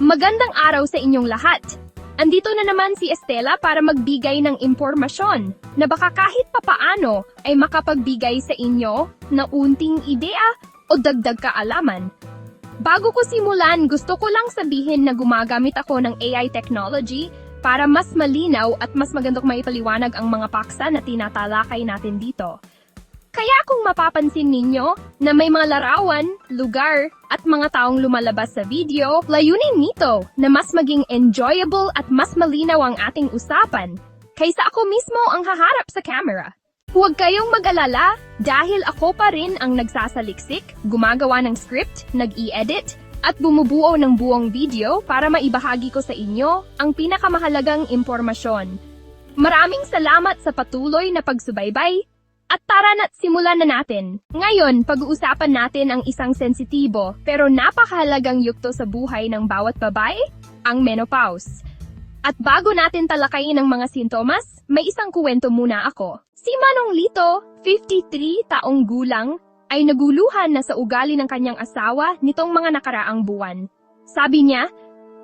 Magandang araw sa inyong lahat. Andito na naman si Estela para magbigay ng impormasyon na baka kahit papaano ay makapagbigay sa inyo ng unting ideya o dagdag kaalaman. Bago ko simulan, gusto ko lang sabihin na gumagamit ako ng AI technology para mas malinaw at mas magandang maipaliwanag ang mga paksa na tinatalakay natin dito. Kaya kung mapapansin ninyo na may mga larawan, lugar, at mga taong lumalabas sa video, layunin nito na mas maging enjoyable at mas malinaw ang ating usapan kaysa ako mismo ang haharap sa camera. Huwag kayong mag-alala dahil ako pa rin ang nagsasaliksik, gumagawa ng script, nag-i-edit, at bumubuo ng buong video para maibahagi ko sa inyo ang pinakamahalagang impormasyon. Maraming salamat sa patuloy na pagsubaybay. At tara na't simulan na natin. Ngayon, pag-uusapan natin ang isang sensitibo pero napakahalagang yugto sa buhay ng bawat babae, ang menopause. At bago natin talakayin ang mga sintomas, may isang kuwento muna ako. Si Manong Lito, 53 taong gulang, ay naguluhan na sa ugali ng kanyang asawa nitong mga nakaraang buwan. Sabi niya,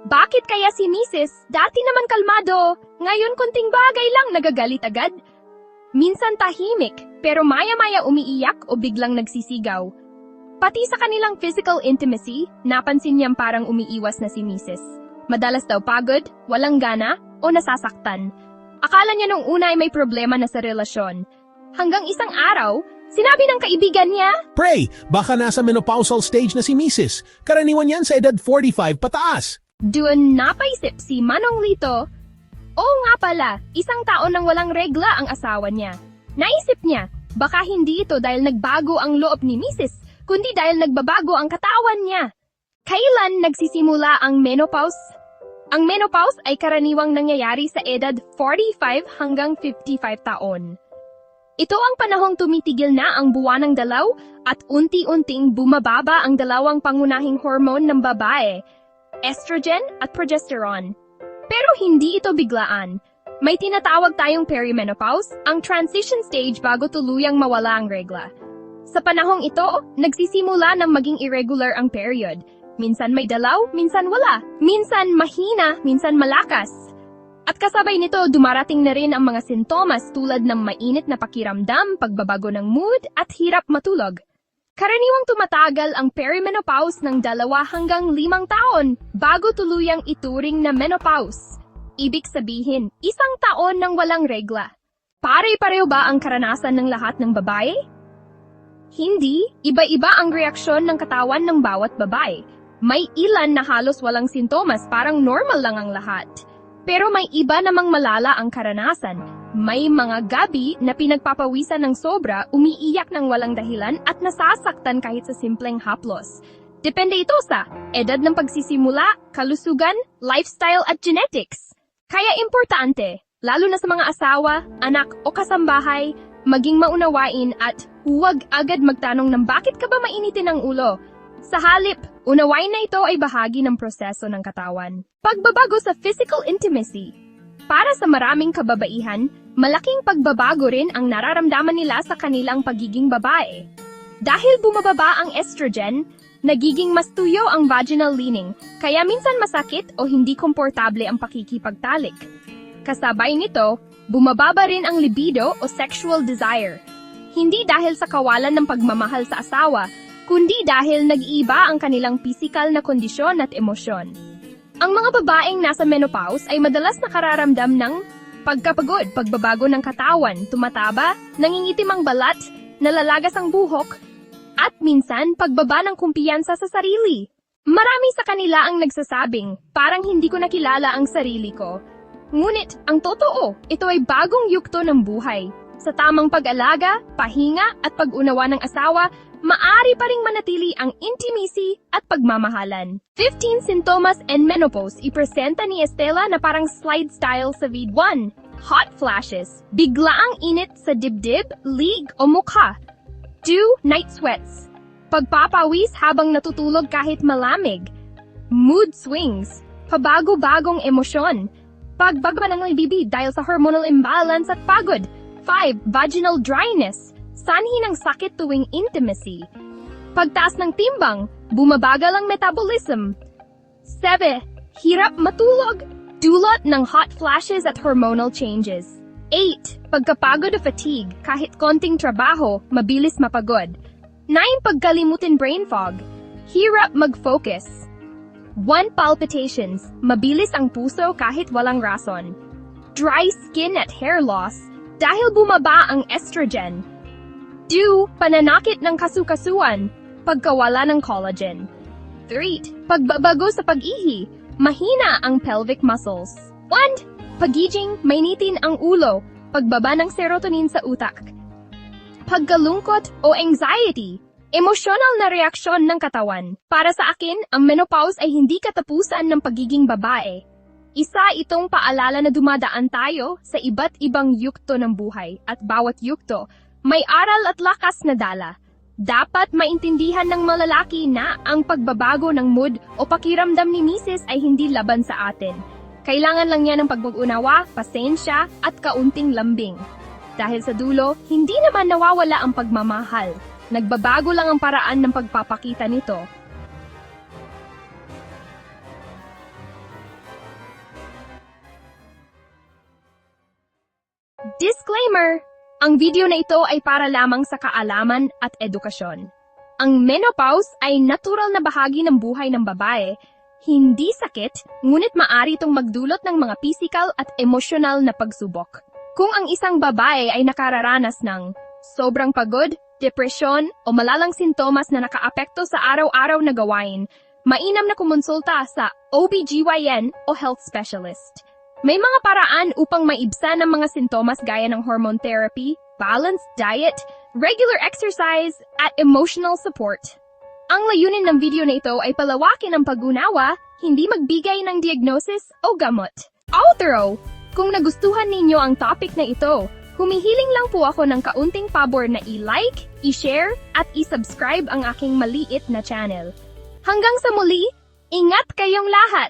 "Bakit kaya si Mrs. Dati naman kalmado, ngayon konting bagay lang nagagalit agad?" Minsan tahimik, pero maya-maya umiiyak o biglang nagsisigaw. Pati sa kanilang physical intimacy, napansin niyang parang umiiwas na si Mrs. Madalas daw pagod, walang gana, o nasasaktan. Akala niya nung una ay may problema na sa relasyon. Hanggang isang araw, sinabi ng kaibigan niya, Pray, baka nasa menopausal stage na si Mrs. Karaniwan yan sa edad 45 pataas. Doon napaisip si Manong Lito. Oo nga pala, isang taon nang walang regla ang asawa niya. Naisip niya, baka hindi ito dahil nagbago ang loob ni Mrs., kundi dahil nagbabago ang katawan niya. Kailan nagsisimula ang menopause? Ang menopause ay karaniwang nangyayari sa edad 45 hanggang 55 taon. Ito ang panahong tumitigil na ang buwanang dalaw at unti-unting bumababa ang dalawang pangunahing hormone ng babae, estrogen at progesterone. Pero hindi ito biglaan. May tinatawag tayong perimenopause, ang transition stage bago tuluyang mawala ang regla. Sa panahong ito, nagsisimula ng maging irregular ang period. Minsan may dalaw, minsan wala. Minsan mahina, minsan malakas. At kasabay nito, dumarating na rin ang mga sintomas tulad ng mainit na pakiramdam, pagbabago ng mood, at hirap matulog. Karaniwang tumatagal ang perimenopause ng 2 hanggang 5 taon bago tuluyang ituring na menopause. Ibig sabihin, 1 taon nang walang regla. Pare-pareho ba ang karanasan ng lahat ng babae? Hindi, iba-iba ang reaksyon ng katawan ng bawat babae. May ilan na halos walang sintomas, parang normal lang ang lahat. Pero may iba namang malala ang karanasan. May mga gabi na pinagpapawisan ng sobra, umiiyak ng walang dahilan at nasasaktan kahit sa simpleng haplos. Depende ito sa edad ng pagsisimula, kalusugan, lifestyle at genetics. Kaya importante, lalo na sa mga asawa, anak o kasambahay, maging maunawain at huwag agad magtanong ng bakit ka ba mainitin ang ulo. Sa halip, unawain na ito ay bahagi ng proseso ng katawan. Pagbabago sa physical intimacy. Para sa maraming kababaihan, malaking pagbabago rin ang nararamdaman nila sa kanilang pagiging babae. Dahil bumababa ang estrogen, nagiging mas tuyo ang vaginal lining, kaya minsan masakit o hindi komportable ang pakikipagtalik. Kasabay nito, bumababa rin ang libido o sexual desire. Hindi dahil sa kawalan ng pagmamahal sa asawa, kundi dahil nag-iiba ang kanilang pisikal na kondisyon at emosyon. Ang mga babaeng nasa menopause ay madalas nakararamdam ng pagkapagod, pagbabago ng katawan, tumataba, nangingitim ang balat, nalalagas ang buhok, at minsan pagbaba ng kumpiyansa sa sarili. Marami sa kanila ang nagsasabing, parang hindi ko nakilala ang sarili ko. Ngunit, ang totoo, ito ay bagong yugto ng buhay. Sa tamang pag-alaga, pahinga at pag-unawa ng asawa, maari pa ring manatili ang intimacy at pagmamahalan. 15 sintomas and menopause ipresenta ni Estela na parang slide style sa vid 1. Hot flashes, biglaang init sa dibdib, lig o mukha. 2. Night sweats, pagpapawis habang natutulog kahit malamig. Mood swings, pabago-bagong emosyon. Pagbagba ng libido dahil sa hormonal imbalance at pagod. 5. Vaginal dryness, sanhi ng sakit tuwing intimacy. Pagtaas ng timbang, bumabagal ang metabolism. 7. Hirap matulog, dulot ng hot flashes at hormonal changes. 8. Pagkapagod o fatigue, kahit konting trabaho, mabilis mapagod. 9. Pagkalimutin brain fog, hirap mag-focus. 1. Palpitations, mabilis ang puso kahit walang rason. Dry skin at hair loss, dahil bumaba ang estrogen. 2. Pananakit ng kasukasuan, pagkawala ng collagen. 3. Pagbabago sa pag-ihi, mahina ang pelvic muscles. 1. Pagiging mainitin ang ulo, pagbaba ng serotonin sa utak. Pagkalungkot o anxiety, emosyonal na reaksyon ng katawan. Para sa akin, ang menopause ay hindi katapusan ng pagiging babae. Isa itong paalala na dumadaan tayo sa iba't ibang yugto ng buhay at bawat yugto may aral at lakas na dala. Dapat maintindihan ng malalaki na ang pagbabago ng mood o pakiramdam ni Mrs. ay hindi laban sa atin. Kailangan lang niya ng pagbubunawa, pasensya, at kaunting lambing. Dahil sa dulo, hindi naman nawawala ang pagmamahal. Nagbabago lang ang paraan ng pagpapakita nito. Disclaimer! Ang video na ito ay para lamang sa kaalaman at edukasyon. Ang menopause ay natural na bahagi ng buhay ng babae. Hindi sakit, ngunit maaari itong magdulot ng mga physical at emosyonal na pagsubok. Kung ang isang babae ay nakararanas ng sobrang pagod, depresyon, o malalang sintomas na nakaapekto sa araw-araw na gawain, mainam na kumonsulta sa OBGYN o health specialist. May mga paraan upang maibsan ang mga sintomas gaya ng hormone therapy, balanced diet, regular exercise, at emotional support. Ang layunin ng video na ito ay palawakin ang pag-unawa, hindi magbigay ng diagnosis o gamot. Outro! Kung nagustuhan ninyo ang topic na ito, humihiling lang po ako ng kaunting pabor na i-like, i-share, at i-subscribe ang aking maliit na channel. Hanggang sa muli, ingat kayong lahat!